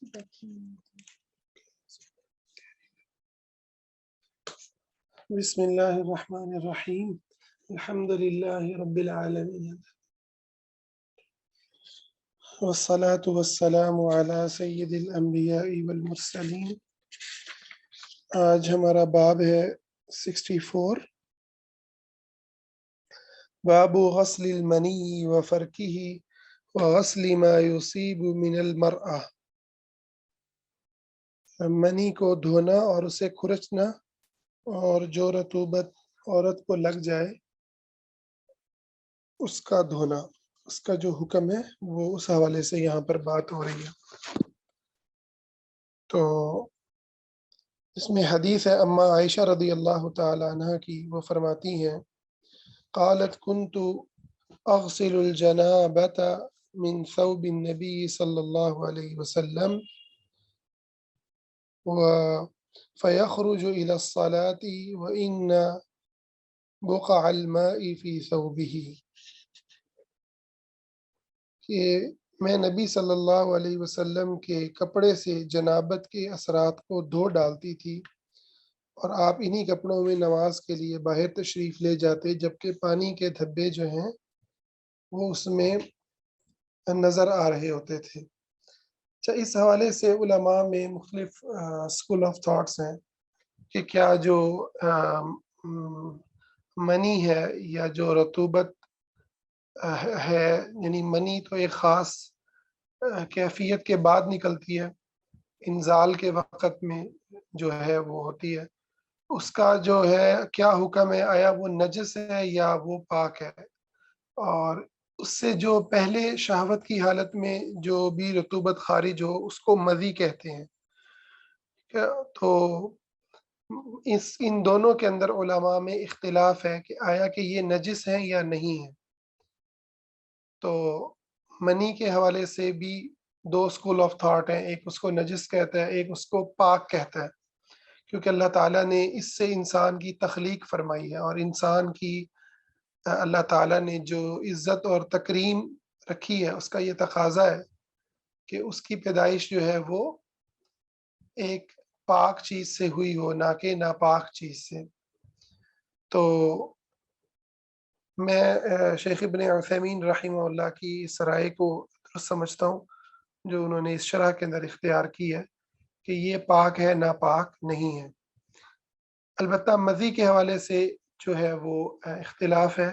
بسم اللہ الرحمن الرحیم الحمد للہ رب العالمین والصلاة والسلام علی سید الانبیاء والمرسلین۔ آج ہمارا باب ہے 64، باب غسل المنی وفرکہ وغسل ما یصیب من المرأة، منی کو دھونا اور اسے کھرچنا اور جو رطوبت عورت کو لگ جائے اس کا دھونا، اس کا جو حکم ہے وہ اس حوالے سے یہاں پر بات ہو رہی ہے۔ تو اس میں حدیث ہے اما عائشہ رضی اللہ تعالی عنہ کی، وہ فرماتی ہیں قالت كنت اغسل الجنابۃ من ثوب النبی صلی اللہ علیہ وسلم فيخرج إلى الصلاة وإن بقع الماء في ثوبه، کہ میں نبی صلی اللہ علیہ وسلم کے کپڑے سے جنابت کے اثرات کو دھو ڈالتی تھی، اور آپ انہی کپڑوں میں نماز کے لیے باہر تشریف لے جاتے، جبکہ پانی کے دھبے جو ہیں وہ اس میں نظر آ رہے ہوتے تھے۔ اچھا، اس حوالے سے علماء میں مختلف اسکول آف تھاٹس ہیں کہ کیا جو منی ہے یا جو رطوبت ہے، یعنی منی تو ایک خاص کیفیت کے بعد نکلتی ہے، انزال کے وقت میں جو ہے وہ ہوتی ہے، اس کا جو ہے کیا حکم ہے، آیا وہ نجس ہے یا وہ پاک ہے، اور اس سے جو پہلے شہوت کی حالت میں جو بھی رطوبت خارج ہو اس کو مذی کہتے ہیں۔ تو ان دونوں کے اندر علماء میں اختلاف ہے کہ آیا کہ یہ نجس ہے یا نہیں ہے۔ تو منی کے حوالے سے بھی دو اسکول آف تھاٹ ہیں، ایک اس کو نجس کہتا ہے، ایک اس کو پاک کہتا ہے، کیونکہ اللہ تعالیٰ نے اس سے انسان کی تخلیق فرمائی ہے، اور انسان کی اللہ تعالیٰ نے جو عزت اور تکریم رکھی ہے اس کا یہ تقاضا ہے کہ اس کی پیدائش جو ہے وہ ایک پاک چیز سے ہوئی ہو، نہ کہ ناپاک چیز سے۔ تو میں شیخ ابن عثیمین رحمہ اللہ کی اس رائے کو درست سمجھتا ہوں جو انہوں نے اس شرح کے اندر اختیار کی ہے کہ یہ پاک ہے، ناپاک نہیں ہے۔ البتہ مذی کے حوالے سے جو ہے وہ اختلاف ہے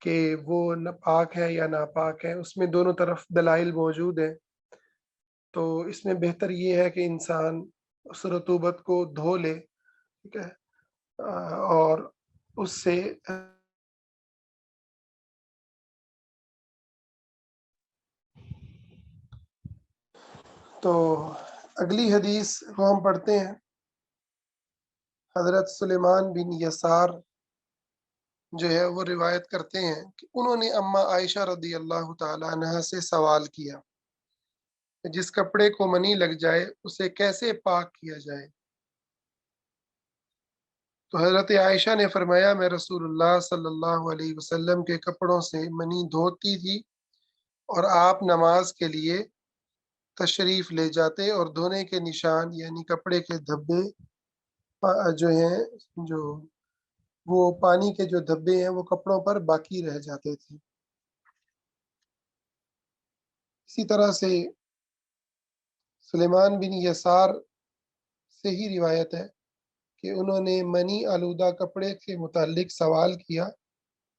کہ وہ پاک ہے یا ناپاک ہے، اس میں دونوں طرف دلائل موجود ہیں۔ تو اس میں بہتر یہ ہے کہ انسان اس رطوبت کو دھو لے، ٹھیک ہے، اور اس سے تو اگلی حدیث کو ہم پڑھتے ہیں۔ حضرت سلیمان بن یسار جو ہے وہ روایت کرتے ہیں کہ انہوں نے اما عائشہ رضی اللہ تعالی عنہ سے سوال کیا جس کپڑے کو منی لگ جائے اسے کیسے پاک کیا جائے؟ تو حضرت عائشہ نے فرمایا میں رسول اللہ صلی اللہ علیہ وسلم کے کپڑوں سے منی دھوتی تھی، اور آپ نماز کے لیے تشریف لے جاتے اور دھونے کے نشان یعنی کپڑے کے دھبے جو ہیں، جو وہ پانی کے جو دھبے ہیں وہ کپڑوں پر باقی رہ جاتے تھے۔ اسی طرح سے سلیمان بن یسار سے ہی روایت ہے کہ انہوں نے منی آلودہ کپڑے کے متعلق سوال کیا،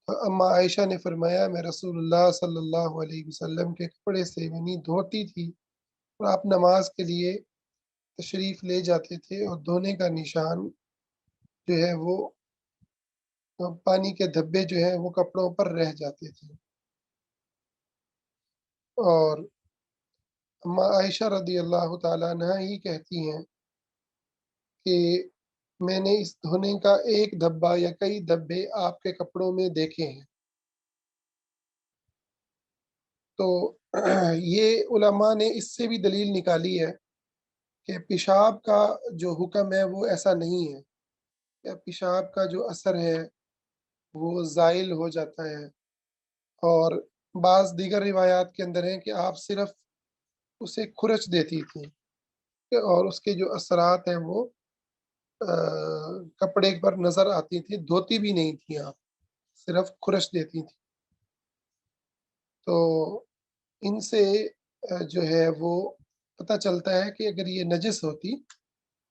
تو اما عائشہ نے فرمایا میں رسول اللہ صلی اللہ علیہ وسلم کے کپڑے سے منی دھوتی تھی، اور آپ نماز کے لیے تشریف لے جاتے تھے اور دھونے کا نشان جو ہے وہ پانی کے دھبے جو ہیں وہ کپڑوں پر رہ جاتے تھے۔ اور اما عائشہ رضی اللہ تعالیٰ عنہ ہی کہتی ہیں کہ میں نے اس دھونے کا ایک دھبا یا کئی دھبے آپ کے کپڑوں میں دیکھے ہیں۔ تو یہ علماء نے اس سے بھی دلیل نکالی ہے کہ پیشاب کا جو حکم ہے وہ ایسا نہیں ہے، کہ پیشاب کا جو اثر ہے وہ زائل ہو جاتا ہے، اور بعض دیگر روایات کے اندر ہیں کہ آپ صرف اسے کھرچ دیتی تھیں، اور اس کے جو اثرات ہیں وہ کپڑے پر نظر آتی تھی، دھوتی بھی نہیں تھی آپ، صرف خرش دیتی تھی۔ تو ان سے جو ہے وہ پتہ چلتا ہے کہ اگر یہ نجس ہوتی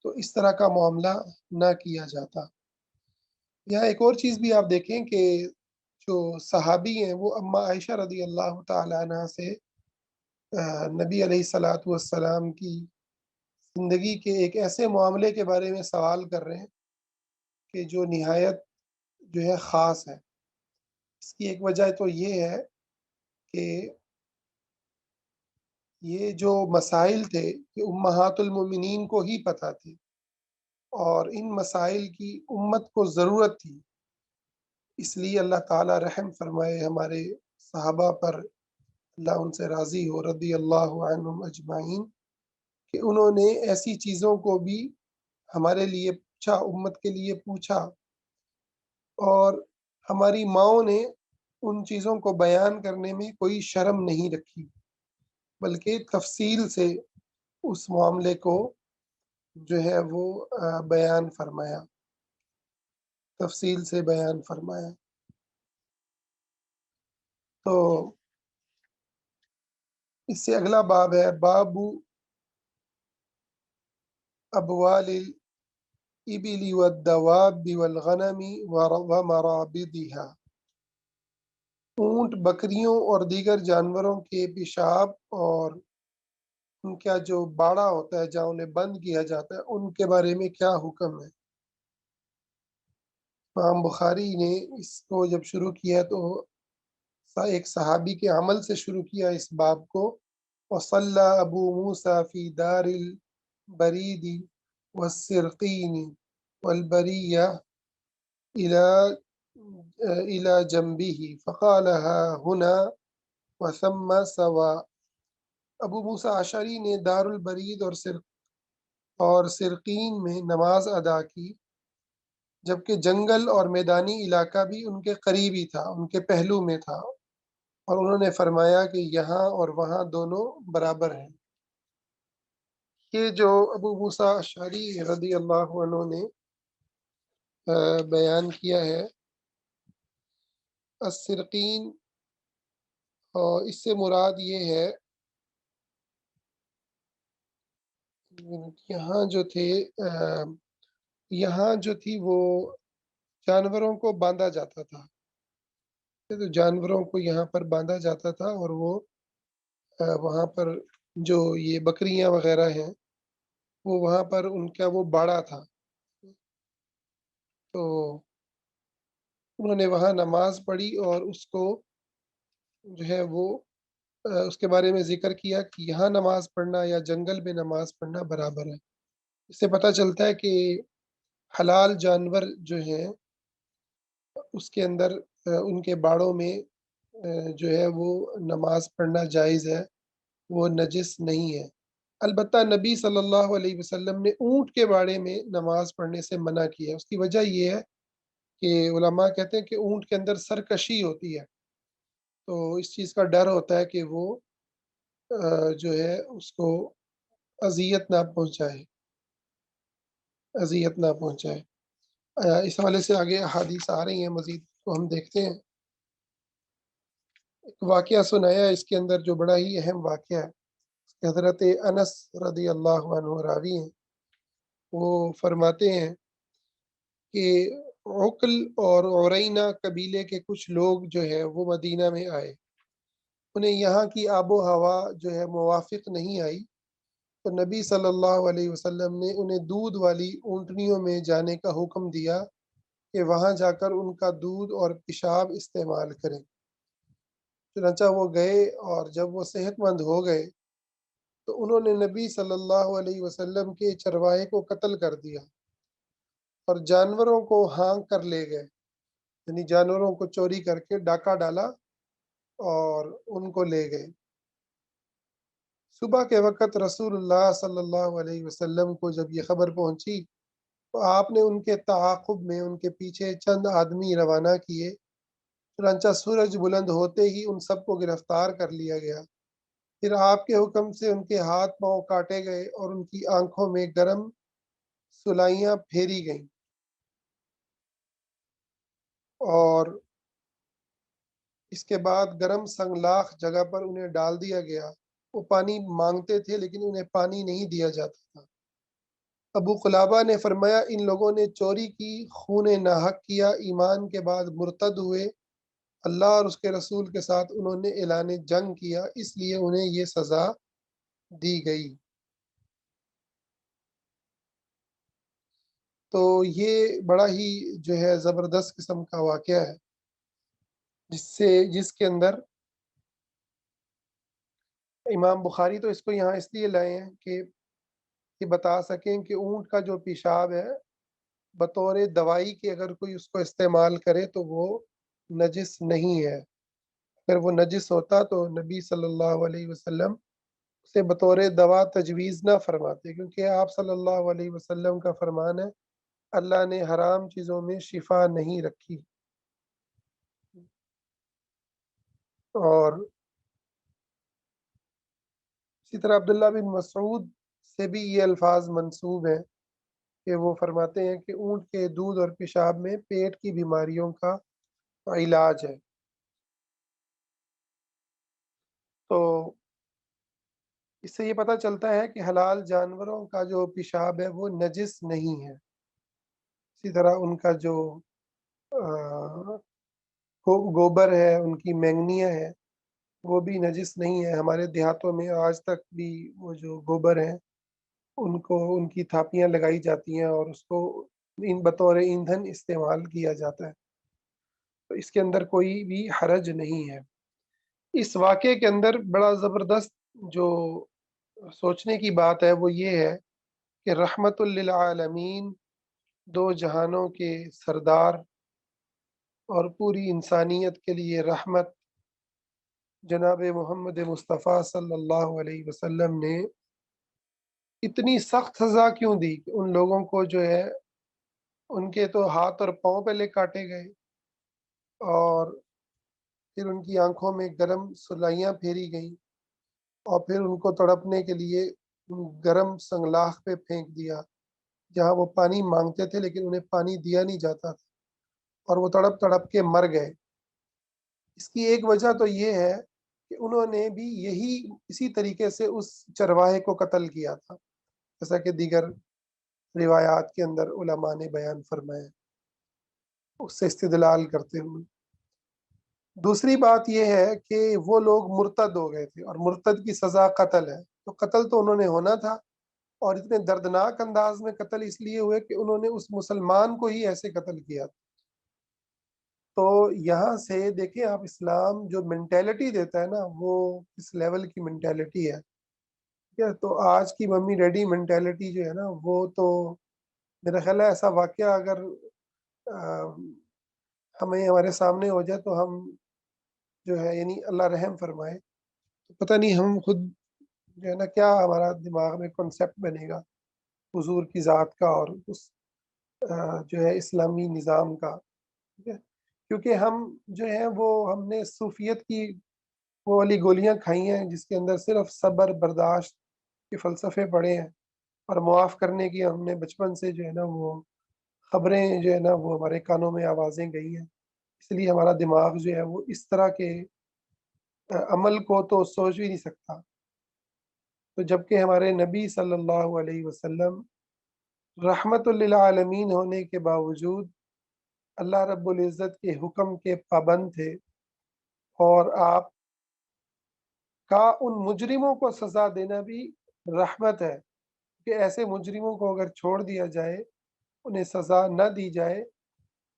تو اس طرح کا معاملہ نہ کیا جاتا۔ یہاں ایک اور چیز بھی آپ دیکھیں کہ جو صحابی ہیں وہ اما عائشہ رضی اللہ تعالی عنہ سے نبی علیہ الصلوۃ والسلام کی زندگی کے ایک ایسے معاملے کے بارے میں سوال کر رہے ہیں کہ جو نہایت جو ہے خاص ہے۔ اس کی ایک وجہ تو یہ ہے کہ یہ جو مسائل تھے یہ امہات المومنین کو ہی پتہ تھے اور ان مسائل کی امت کو ضرورت تھی، اس لیے اللہ تعالیٰ رحم فرمائے ہمارے صحابہ پر، اللہ ان سے راضی ہو، رضی اللہ عنہم اجمعین، کہ انہوں نے ایسی چیزوں کو بھی ہمارے لیے پوچھا، امت کے لیے پوچھا، اور ہماری ماؤں نے ان چیزوں کو بیان کرنے میں کوئی شرم نہیں رکھی، بلکہ تفصیل سے اس معاملے کو جو ہے وہ بیان فرمایا، تفصیل سے بیان فرمایا۔ تو اس سے اگلا باب ہے باب ابوال الابل والدواب والغنم ومرابضها، اونٹ، بکریوں اور دیگر جانوروں کے پیشاب اور ان کا جو باڑا ہوتا ہے جہاں انہیں بند کیا جاتا ہے ان کے بارے میں کیا حکم ہے۔ امام بخاری نے اس کو جب شروع کیا تو ایک صحابی کے عمل سے شروع کیا اس باب کو، وصلى ابو موسى في دار البريد والسرقين والبرية إلى جنبه فقال ها هنا وثم سواء۔ ابو موسیٰ اشعری نے دار البرید اور سرقین میں نماز ادا کی، جبکہ جنگل اور میدانی علاقہ بھی ان کے قریب ہی تھا، ان کے پہلو میں تھا، اور انہوں نے فرمایا کہ یہاں اور وہاں دونوں برابر ہیں۔ یہ جو ابو موسیٰ اشعری رضی اللہ عنہ نے بیان کیا ہے السرقین، اور اس سے مراد یہ ہے یہاں جو تھے یہاں جو تھی وہ جانوروں کو باندھا جاتا تھا، تو جانوروں کو یہاں پر باندھا جاتا تھا، اور وہ وہاں پر جو یہ بکریاں وغیرہ ہیں وہ وہاں پر ان کا وہ باڑا تھا، تو انہوں نے وہاں نماز پڑھی اور اس کو جو ہے وہ اس کے بارے میں ذکر کیا کہ یہاں نماز پڑھنا یا جنگل میں نماز پڑھنا برابر ہے۔ اس سے پتہ چلتا ہے کہ حلال جانور جو ہیں اس کے اندر ان کے باڑوں میں جو ہے وہ نماز پڑھنا جائز ہے، وہ نجس نہیں ہے۔ البتہ نبی صلی اللہ علیہ وسلم نے اونٹ کے باڑے میں نماز پڑھنے سے منع کیا، اس کی وجہ یہ ہے کہ علماء کہتے ہیں کہ اونٹ کے اندر سرکشی ہوتی ہے، تو اس چیز کا ڈر ہوتا ہے کہ وہ جو ہے اس کو اذیت نہ پہنچائے، اذیت نہ پہنچائے۔ اس حوالے سے آگے احادیث آ رہی ہیں مزید، تو ہم دیکھتے ہیں۔ ایک واقعہ سنایا اس کے اندر جو بڑا ہی اہم واقعہ ہے، حضرت انس رضی اللہ عنہ راوی ہیں، وہ فرماتے ہیں کہ عقل اور عرینہ قبیلے کے کچھ لوگ جو ہے وہ مدینہ میں آئے، انہیں یہاں کی آب و ہوا جو ہے موافق نہیں آئی، تو نبی صلی اللہ علیہ وسلم نے انہیں دودھ والی اونٹنیوں میں جانے کا حکم دیا کہ وہاں جا کر ان کا دودھ اور پیشاب استعمال کریں۔ چنانچہ وہ گئے، اور جب وہ صحت مند ہو گئے تو انہوں نے نبی صلی اللہ علیہ وسلم کے چرواہے کو قتل کر دیا اور جانوروں کو ہانک کر لے گئے، یعنی جانوروں کو چوری کر کے ڈاکہ ڈالا اور ان کو لے گئے۔ صبح کے وقت رسول اللہ صلی اللہ علیہ وسلم کو جب یہ خبر پہنچی تو آپ نے ان کے تعاقب میں ان کے پیچھے چند آدمی روانہ کیے، چنانچہ سورج بلند ہوتے ہی ان سب کو گرفتار کر لیا گیا، پھر آپ کے حکم سے ان کے ہاتھ پاؤں کاٹے گئے اور ان کی آنکھوں میں گرم سلائیاں پھیری گئیں، اور اس کے بعد گرم سنگلاخ جگہ پر انہیں ڈال دیا گیا۔ وہ پانی مانگتے تھے لیکن انہیں پانی نہیں دیا جاتا تھا۔ ابو قلابہ نے فرمایا ان لوگوں نے چوری کی، خون ناحق کیا، ایمان کے بعد مرتد ہوئے، اللہ اور اس کے رسول کے ساتھ انہوں نے اعلان جنگ کیا، اس لیے انہیں یہ سزا دی گئی۔ تو یہ بڑا ہی جو ہے زبردست قسم کا واقعہ ہے، جس کے اندر امام بخاری تو اس کو یہاں اس لیے لائے ہیں کہ یہ بتا سکیں کہ اونٹ کا جو پیشاب ہے بطور دوائی کے اگر کوئی اس کو استعمال کرے تو وہ نجس نہیں ہے۔ اگر وہ نجس ہوتا تو نبی صلی اللہ علیہ وسلم اسے بطور دوا تجویز نہ فرماتے، کیونکہ آپ صلی اللہ علیہ وسلم کا فرمان ہے اللہ نے حرام چیزوں میں شفا نہیں رکھی۔ اور اسی طرح عبداللہ بن مسعود سے بھی یہ الفاظ منسوب ہیں کہ وہ فرماتے ہیں کہ اونٹ کے دودھ اور پیشاب میں پیٹ کی بیماریوں کا علاج ہے۔ تو اس سے یہ پتہ چلتا ہے کہ حلال جانوروں کا جو پیشاب ہے وہ نجس نہیں ہے۔ اسی طرح ان کا جو گوبر ہے، ان کی مینگنیاں ہے، وہ بھی نجس نہیں ہے۔ ہمارے دیہاتوں میں آج تک بھی وہ جو گوبر ہیں ان کو ان کی تھاپیاں لگائی جاتی ہیں اور اس کو بطور ایندھن استعمال کیا جاتا ہے، تو اس کے اندر کوئی بھی حرج نہیں ہے۔ اس واقعے کے اندر بڑا زبردست جو سوچنے کی بات ہے وہ یہ ہے کہ رحمت للعالمین، دو جہانوں کے سردار اور پوری انسانیت کے لیے رحمت، جناب محمد مصطفیٰ صلی اللہ علیہ وسلم نے اتنی سخت سزا کیوں دی کہ ان لوگوں کو جو ہے ان کے تو ہاتھ اور پاؤں پہلے کاٹے گئے، اور پھر ان کی آنکھوں میں گرم سلائیاں پھیری گئیں، اور پھر ان کو تڑپنے کے لیے گرم سنگلاخ پہ پھینک دیا جہاں وہ پانی مانگتے تھے لیکن انہیں پانی دیا نہیں جاتا تھا، اور وہ تڑپ تڑپ کے مر گئے۔ اس کی ایک وجہ تو یہ ہے کہ انہوں نے بھی اسی طریقے سے اس چرواہے کو قتل کیا تھا، جیسا کہ دیگر روایات کے اندر علماء نے بیان فرمایا اس سے استدلال کرتے ہوئے۔ دوسری بات یہ ہے کہ وہ لوگ مرتد ہو گئے تھے، اور مرتد کی سزا قتل ہے، تو قتل تو انہوں نے ہونا تھا، اور اتنے دردناک انداز میں قتل اس لیے ہوئے کہ انہوں نے اس مسلمان کو ہی ایسے قتل کیا تھا۔ تو یہاں سے دیکھیں آپ، اسلام جو مینٹیلٹی دیتا ہے نا وہ اس لیول کی مینٹیلٹی ہے، ٹھیک ہے؟ تو آج کی ممی ڈیڈی مینٹیلٹی جو ہے نا وہ تو میرا خیال ہے ایسا واقعہ اگر ہمیں ہمارے سامنے ہو جائے تو ہم جو ہے یعنی اللہ رحم فرمائے، تو پتہ نہیں ہم خود جو ہے نا کیا ہمارا دماغ میں کنسیپٹ بنے گا حضور کی ذات کا اور اس جو ہے اسلامی نظام کا، ٹھیک ہے؟ کیونکہ ہم جو ہے وہ ہم نے صوفیت کی وہ والی گولیاں کھائی ہیں جس کے اندر صرف صبر برداشت کے فلسفے پڑے ہیں، اور معاف کرنے کی ہم نے بچپن سے جو ہے نا وہ خبریں جو ہے نا وہ ہمارے کانوں میں آوازیں گئی ہیں، اس لیے ہمارا دماغ جو ہے وہ اس طرح کے عمل کو تو سوچ بھی نہیں سکتا۔ تو جبکہ ہمارے نبی صلی اللہ علیہ وسلم رحمت للعالمین ہونے کے باوجود اللہ رب العزت کے حکم کے پابند تھے، اور آپ کا ان مجرموں کو سزا دینا بھی رحمت ہے، کہ ایسے مجرموں کو اگر چھوڑ دیا جائے، انہیں سزا نہ دی جائے،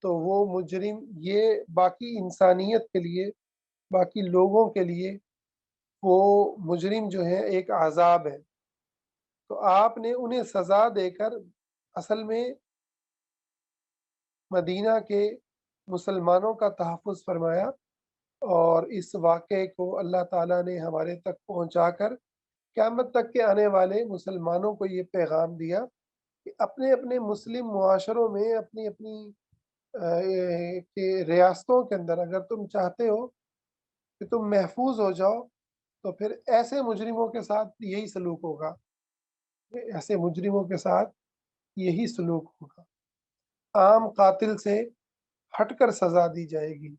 تو وہ مجرم یہ باقی انسانیت کے لیے، باقی لوگوں کے لیے وہ مجرم جو ہے ایک عذاب ہے۔ تو آپ نے انہیں سزا دے کر اصل میں مدینہ کے مسلمانوں کا تحفظ فرمایا، اور اس واقعے کو اللہ تعالیٰ نے ہمارے تک پہنچا کر قیامت تک کے آنے والے مسلمانوں کو یہ پیغام دیا کہ اپنے اپنے مسلم معاشروں میں، اپنی اپنی ریاستوں کے اندر اگر تم چاہتے ہو کہ تم محفوظ ہو جاؤ، تو پھر ایسے مجرموں کے ساتھ یہی سلوک ہوگا، ایسے مجرموں کے ساتھ یہی سلوک ہوگا۔ عام قاتل سے ہٹ کر سزا دی جائے گی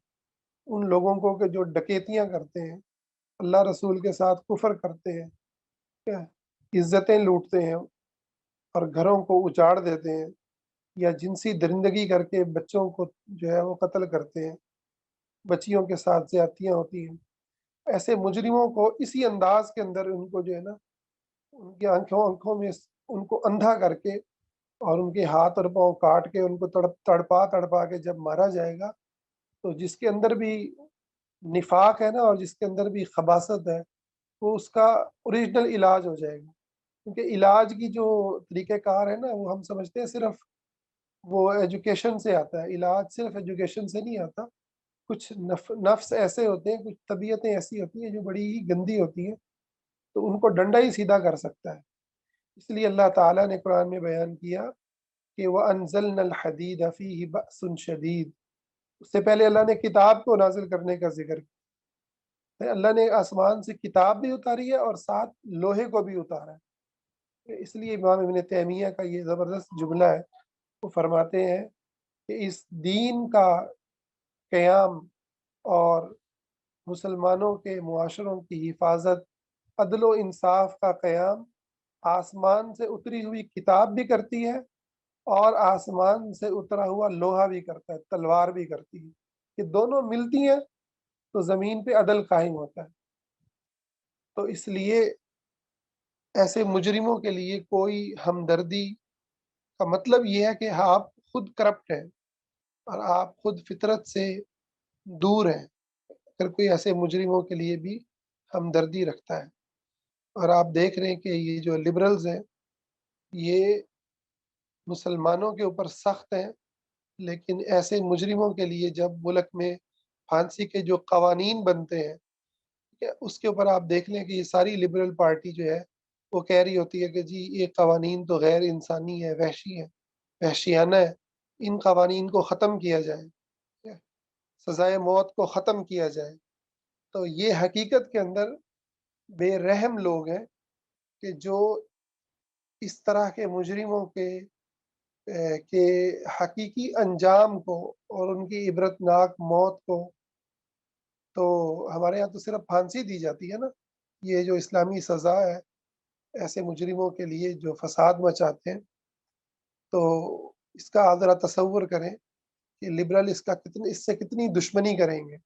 ان لوگوں کو کہ جو ڈکیتیاں کرتے ہیں، اللہ رسول کے ساتھ کفر کرتے ہیں، کیا عزتیں لوٹتے ہیں اور گھروں کو اجاڑ دیتے ہیں، یا جنسی درندگی کر کے بچوں کو جو ہے وہ قتل کرتے ہیں، بچیوں کے ساتھ زیادتیاں ہوتی ہیں۔ ایسے مجرموں کو اسی انداز کے اندر ان کو جو ہے نا، ان کی آنکھوں میں ان کو اندھا کر کے اور ان کے ہاتھ اور پاؤں کاٹ کے ان کو تڑپا تڑپا کے جب مارا جائے گا، تو جس کے اندر بھی نفاق ہے نا اور جس کے اندر بھی خباثت ہے، وہ اس کا اوریجنل علاج ہو جائے گا۔ کیونکہ علاج کی جو طریقہ کار ہے نا، وہ ہم سمجھتے ہیں صرف وہ ایجوکیشن سے آتا ہے۔ علاج صرف ایجوکیشن سے نہیں آتا، کچھ نفس ایسے ہوتے ہیں، کچھ طبیعتیں ایسی ہوتی ہیں جو بڑی ہی گندی ہوتی ہیں، تو ان کو ڈنڈا ہی سیدھا کر سکتا ہے۔ اس لیے اللہ تعالیٰ نے قرآن میں بیان کیا کہ وَأَنزَلْنَا الْحَدِيدَ فِيهِ بَأْسٌ شَدِيدٌ۔ اس سے پہلے اللہ نے کتاب کو نازل کرنے کا ذکر کیا، اللہ نے آسمان سے کتاب بھی اتاری ہے اور ساتھ لوہے کو بھی اتارا ہے۔ اس لیے امام ابن تیمیہ کا یہ زبردست جملہ ہے، وہ فرماتے ہیں کہ اس دین کا قیام اور مسلمانوں کے معاشروں کی حفاظت، عدل و انصاف کا قیام آسمان سے اتری ہوئی کتاب بھی کرتی ہے اور آسمان سے اترا ہوا لوہا بھی کرتا ہے، تلوار بھی کرتی ہے۔ یہ دونوں ملتی ہیں تو زمین پہ عدل قائم ہوتا ہے۔ تو اس لیے ایسے مجرموں کے لیے کوئی ہمدردی کا مطلب یہ ہے کہ آپ خود کرپٹ ہیں اور آپ خود فطرت سے دور ہیں، اگر کوئی ایسے مجرموں کے لیے بھی ہمدردی رکھتا ہے۔ اور آپ دیکھ رہے ہیں کہ یہ جو لبرلز ہیں، یہ مسلمانوں کے اوپر سخت ہیں، لیکن ایسے مجرموں کے لیے جب ملک میں پھانسی کے جو قوانین بنتے ہیں، ٹھیک ہے، اس کے اوپر آپ دیکھ لیں کہ یہ ساری لبرل پارٹی جو ہے وہ کہہ رہی ہوتی ہے کہ جی یہ قوانین تو غیر انسانی ہے، وحشی ہے، وحشیانہ ہے، ان قوانین کو ختم کیا جائے، ٹھیک ہے، سزائے موت کو ختم کیا جائے۔ تو یہ حقیقت کے اندر بے رحم لوگ ہیں کہ جو اس طرح کے مجرموں کے حقیقی انجام کو اور ان کی عبرتناک موت کو، تو ہمارے یہاں تو صرف پھانسی دی جاتی ہے نا، یہ جو اسلامی سزا ہے ایسے مجرموں کے لیے جو فساد مچاتے ہیں، تو اس کا آپ ذرا تصور کریں کہ لبرل اس سے کتنی دشمنی کریں گے۔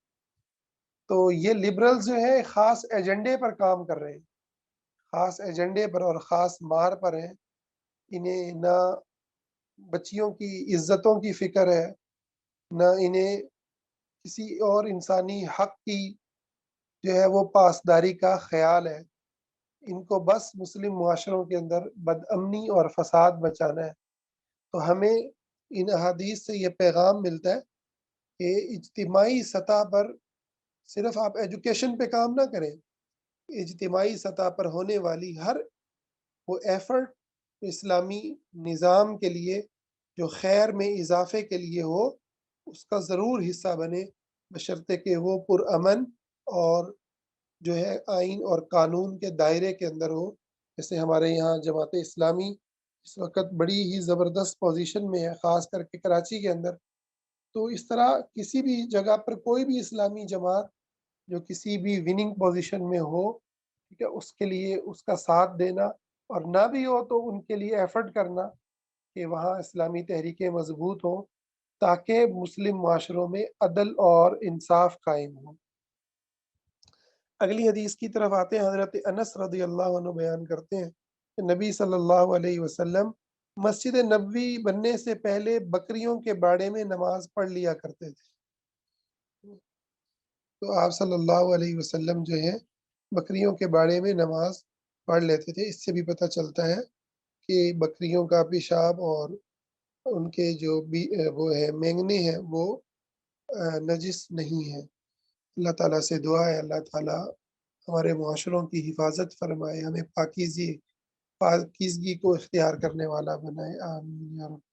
تو یہ لبرل جو ہے خاص ایجنڈے پر کام کر رہے ہیں، خاص ایجنڈے پر اور خاص مار پر ہیں۔ انہیں نہ بچیوں کی عزتوں کی فکر ہے، نہ انہیں کسی اور انسانی حق کی جو ہے وہ پاسداری کا خیال ہے۔ ان کو بس مسلم معاشروں کے اندر بدامنی اور فساد بچانا ہے۔ تو ہمیں ان احادیث سے یہ پیغام ملتا ہے کہ اجتماعی سطح پر صرف آپ ایجوکیشن پہ کام نہ کریں، اجتماعی سطح پر ہونے والی ہر وہ ایفرٹ اسلامی نظام کے لیے جو خیر میں اضافے کے لیے ہو، اس کا ضرور حصہ بنے، بشرطے کہ وہ پرامن اور جو ہے آئین اور قانون کے دائرے کے اندر ہو۔ جیسے ہمارے یہاں جماعت اسلامی اس وقت بڑی ہی زبردست پوزیشن میں ہے، خاص کر کے کراچی کے اندر۔ تو اس طرح کسی بھی جگہ پر کوئی بھی اسلامی جماعت جو کسی بھی وننگ پوزیشن میں ہو، ٹھیک ہے، اس کے لیے اس کا ساتھ دینا، اور نہ بھی ہو تو ان کے لیے ایفرٹ کرنا کہ وہاں اسلامی تحریکیں مضبوط ہوں تاکہ مسلم معاشروں میں عدل اور انصاف قائم ہو۔ اگلی حدیث کی طرف آتے ہیں۔ حضرت انس رضی اللہ عنہ بیان کرتے ہیں کہ نبی صلی اللہ علیہ وسلم مسجد نبوی بننے سے پہلے بکریوں کے باڑے میں نماز پڑھ لیا کرتے تھے۔ تو آپ صلی اللہ علیہ وسلم جو ہے بکریوں کے باڑے میں نماز پڑھ لیتے تھے۔ اس سے بھی پتہ چلتا ہے کہ بکریوں کا پیشاب اور ان کے جو بھی وہ ہے مینگنے ہیں وہ نجس نہیں ہیں۔ اللہ تعالیٰ سے دعا ہے اللہ تعالیٰ ہمارے معاشروں کی حفاظت فرمائے، ہمیں پاکیزگی کو اختیار کرنے والا بنائے، آمین یا رب۔